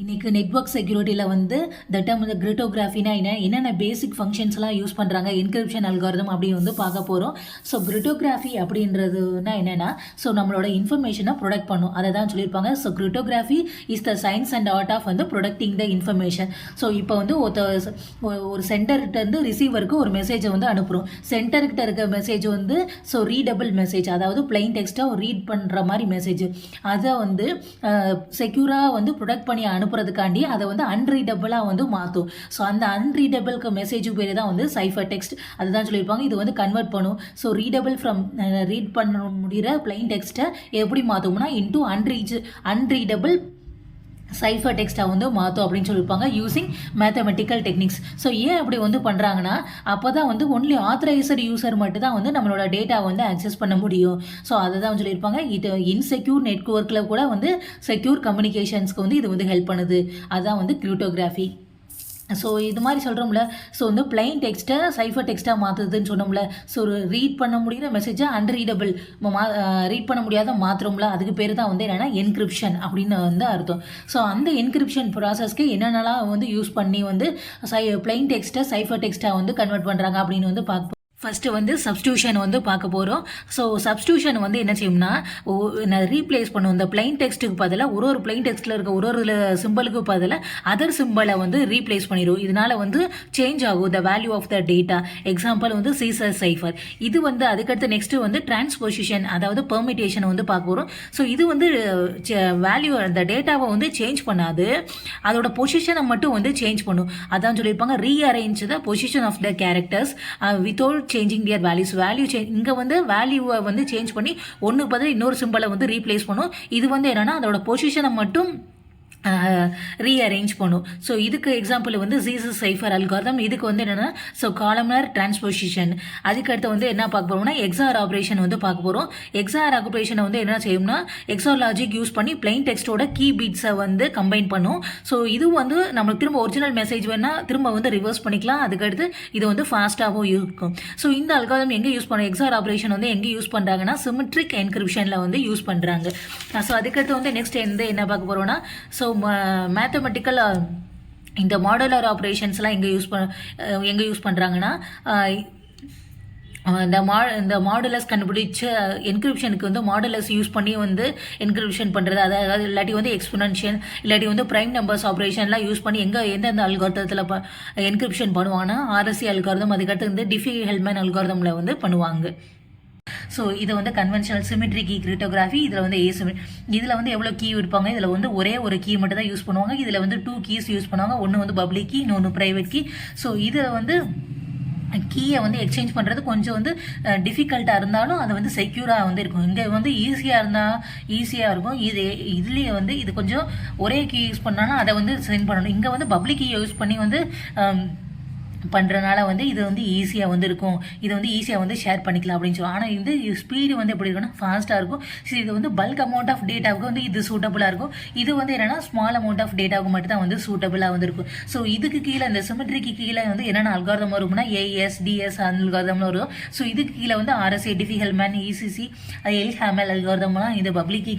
இன்னைக்கு நெட்வொர்க் செக்யூரிட்டியில் வந்து டேர்ம் வந்து கிரிட்டோகிராஃபினா என்னென்ன பேசிக் ஃபங்க்ஷன்ஸ்லாம் யூஸ் பண்ணுறாங்க என்கிரிப்ஷன் அல்காரிதம் அப்படின்னு வந்து பார்க்க போகிறோம். ஸோ கிரிட்டோகிராஃபி அப்படின்றதுனா என்னென்னா நம்மளோட இன்ஃபர்மேஷனை ப்ரொடக்ட் பண்ணும், அதை தான் சொல்லியிருப்பாங்க. So cryptography is the science and art of வந்து ப்ரொடக்டிங் த இன்ஃபர்மேஷன். ஸோ இப்போ வந்து ஒரு சென்டர்கிட்டேருந்து ரிசீவருக்கு ஒரு மெசேஜை வந்து அனுப்புகிறோம். சென்டர்கிட்ட இருக்க மெசேஜ் வந்து ரீடபிள் மெசேஜ், அதாவது பிளைன் டெக்ஸ்ட்டாக ரீட் பண்ணுற மாதிரி மெசேஜ், அதை வந்து செக்யூராக வந்து ப்ரொடக்ட் பண்ணி அனுப்புறதுக்காண்டி அதை வந்து அன்ரீடபிளாக வந்து மாற்றும். ஸோ அந்த அன்ரீடபிளுக்கு மெசேஜ் பேர் தான் வந்து சைஃபர் டெக்ஸ்ட், அதுதான் சொல்லியிருப்பாங்க. இது வந்து கன்வெர்ட் பண்ணும். ஸோ ரீடபிள் ஃப்ரம் ரீட் பண்ண முடிகிற பிளைன் டெக்ஸ்ட்டை எப்படி மாற்றும்னா இன்டூ அன்ரீடபிள் சைஃபர் டெக்ஸ்ட்டாக வந்து மாற்றும் அப்படின்னு சொல்லியிருப்பாங்க யூஸிங் மேத்தமெட்டிக்கல் டெக்னிக்ஸ். ஸோ ஏன் அப்படி வந்து பண்ணுறாங்கன்னா அப்போ தான் வந்து ஒன்லி ஆத்தரைசர் யூசர் மட்டும் தான் வந்து நம்மளோட டேட்டாவை வந்து ஆக்சஸ் பண்ண முடியும். ஸோ அதை தான் சொல்லியிருப்பாங்க. இது இன்செக்யூர் நெட்வொர்க்கில் கூட வந்து செக்யூர் கம்யூனிகேஷன்ஸ்க்கு வந்து இது வந்து ஹெல்ப் பண்ணுது. அதுதான் வந்து கிரிப்டோகிராஃபி. ஸோ இது மாதிரி சொல்கிறோம்ல, ஸோ வந்து பிளைன் டெக்ஸ்ட்டை சைஃபர் டெக்ஸ்ட்டாக மாற்றுதுன்னு சொன்னோம்ல. ஸோ ரீட் பண்ண முடிகிற மெசேஜை அன்ரீடபிள் ரீட் பண்ண முடியாத மாத்திரம்ல, அதுக்கு பேர் தான் வந்து என்னென்னா என்கிரிப்ஷன் அப்படின்னு வந்து அர்த்தம். ஸோ அந்த என்கிரிப்ஷன் ப்ராசஸ்க்கு என்னென்னலாம் வந்து யூஸ் பண்ணி வந்து பிளைன் டெக்ஸ்ட்டை சைஃபர் டெக்ஸ்ட்டாக வந்து கன்வெர்ட் பண்ணுறாங்க அப்படின்னு வந்து பார்ப்போம். ஃபஸ்ட்டு வந்து சப்ஸ்டியூஷன் வந்து பார்க்க போகிறோம். ஸோ சப்ஸ்டியூஷன் வந்து என்ன செய்யும்னா ரீப்ளேஸ் பண்ணும். இந்த பிளைன் டெக்ஸ்ட்டுக்கு பதிலாக ஒரு பிளைன் டெக்ஸ்ட்டில் இருக்க ஒரு சிம்பிளுக்கு பதிலாக அதர் சிம்பிளை வந்து ரீப்ளேஸ் பண்ணிடும். இதனால் வந்து சேஞ்ச் ஆகும் the value of the data. Example வந்து சீசர் சைஃபர். இது வந்து அதுக்கடுத்து நெக்ஸ்ட்டு வந்து டிரான்ஸ்பொசிஷன், அதாவது பெர்மிட்டேஷனை வந்து பார்க்க போகிறோம். ஸோ இது வந்து வேல்யூ அந்த டேட்டாவை வந்து சேஞ்ச் பண்ணாது, அதோட பொசிஷனை மட்டும் வந்து சேஞ்ச் பண்ணும். அதான் சொல்லியிருப்பாங்க rearrange the position of the characters without changing their values. Value இங்கே வந்து வேல்யூவை வந்து சேஞ்ச் பண்ணி ஒன்றுக்கு பதில் இன்னொரு சிம்பிளை வந்து ரீப்ளேஸ் பண்ணும். இது வந்து என்னென்னா அதோட பொசிஷனை மட்டும் ரீஅரேஞ்ச் பண்ணும். ஸோ இதுக்கு எக்ஸாம்பிள் வந்து ஜீசஸ் சைஃபர் அல்காரிதம். இதுக்கு வந்து என்னென்னா காலம்னார் டிரான்ஸ்பொசிஷன். அதுக்கடுத்து வந்து என்ன பார்க்க போகிறோம்னா எக்ஸார் ஆப்ரேஷன் வந்து பார்க்க போகிறோம். எக்ஸார் ஆப்ரேஷனை வந்து என்ன செய்யும்னா எக்ஸார் லாஜிக் யூஸ் பண்ணி பிளைன் டெக்ஸ்ட்டோட கீ பீட்ஸை வந்து கம்பைன் பண்ணும். ஸோ இது வந்து நம்மளுக்கு திரும்ப ஒரிஜினல் மெசேஜ் வேணால் திரும்ப வந்து ரிவர்ஸ் பண்ணிக்கலாம். அதுக்கடுத்து இது வந்து ஃபாஸ்ட்டாகவும் இருக்கும். ஸோ இந்த அல்காரிதம் எங்கே யூஸ் பண்ணுறோம், எக்ஸார் ஆப்ரேஷன் வந்து எங்கே யூஸ் பண்ணுறாங்கன்னா சிமெட்ரிக் என்கிரிப்ஷனில் வந்து யூஸ் பண்ணுறாங்க. ஸோ அதுக்கடுத்து வந்து நெக்ஸ்ட் என்ன பார்க்க போகிறோம்னா மேத்தமெட்டிக்கல் இந்த மாடுலர் ஆப்ரேஷன்ஸ்லாம் எங்கே யூஸ் பண்ணுறாங்கன்னா இந்த மாடுலஸ் கண்டுபிடிச்ச என்கிரிப்ஷனுக்கு வந்து மாடுலஸ் யூஸ் பண்ணி வந்து என்கிரிப்ஷன் பண்ணுறது, அதாவது இல்லாட்டி வந்து எக்ஸ்பொனன்ஷியல் இல்லாட்டி வந்து ப்ரைம் நம்பர்ஸ் ஆப்ரேஷன்லாம் யூஸ் பண்ணி எந்தெந்த அல்காரிதத்தில் என்கிரிப்ஷன் பண்ணுவாங்கன்னா ஆர்எஸ்சி அல்காரிதம், அதுக்கடுத்து வந்து டிஃபி-ஹெல்மன் அல்காரிதமில் வந்து பண்ணுவாங்க. ஸோ இதை வந்து கன்வென்ஷனல் சிமெட்ரி கீ கிரிப்டோகிராஃபி. இதில் வந்து இதில் வந்து எவ்வளோ கீ இருப்பாங்க, இதில் வந்து ஒரே ஒரு கீ மட்டும் தான் யூஸ் பண்ணுவாங்க. இதில் வந்து 2 கீஸ் யூஸ் பண்ணுவாங்க. ஒன்று வந்து பப்ளிக் கீ, இன்னொன்று ப்ரைவேட் கீ. ஸோ இதை வந்து கீயை வந்து எக்ஸ்சேஞ்ச் பண்ணுறது கொஞ்சம் வந்து டிஃபிகல்ட்டாக இருந்தாலும் அது வந்து செக்யூராக வந்து இருக்கும். இங்கே வந்து ஈஸியாக இருக்கும். இதுலேயே வந்து இது கொஞ்சம் ஒரே கீ யூஸ் பண்ணாலும் அதை வந்து சென்ட் பண்ணணும். இங்கே வந்து பப்ளிக் கீ யூஸ் பண்ணி வந்து பண்ணுறதுனால வந்து இது வந்து ஈஸியாக வந்து இருக்கும். இதை வந்து ஈஸியாக வந்து ஷேர் பண்ணிக்கலாம் அப்படின்னு சொல்லுவோம். ஆனால் இது ஸ்பீடு வந்து எப்படி இருக்குன்னா ஃபாஸ்ட்டாக இருக்கும். ஸோ இது வந்து பல்க் அமௌண்ட் ஆஃப் டேட்டாவுக்கு வந்து இது சூட்டபுளாக இருக்கும். இது வந்து என்னென்னா ஸ்மால் அமௌண்ட் ஆஃப் டேட்டாவுக்கு மட்டும் தான் வந்து சூட்டபுளாக வந்து இருக்கும். ஸோ இதுக்கு கீழே இந்த சிமெட்ரிக்கு கீழே வந்து என்னென்ன அல்காரிதம் வரும்னா ஏஎஸ் டிஎஸ் அல்காரிதம்னு வரும். ஸோ இதுக்கு கீழே வந்து ஆர்எஸ்ஏ டிஃபி-ஹெல்மன் இசிசி எல்ஹாமெல் அல்காரிதம்லாம் இந்த பப்ளிக் கீ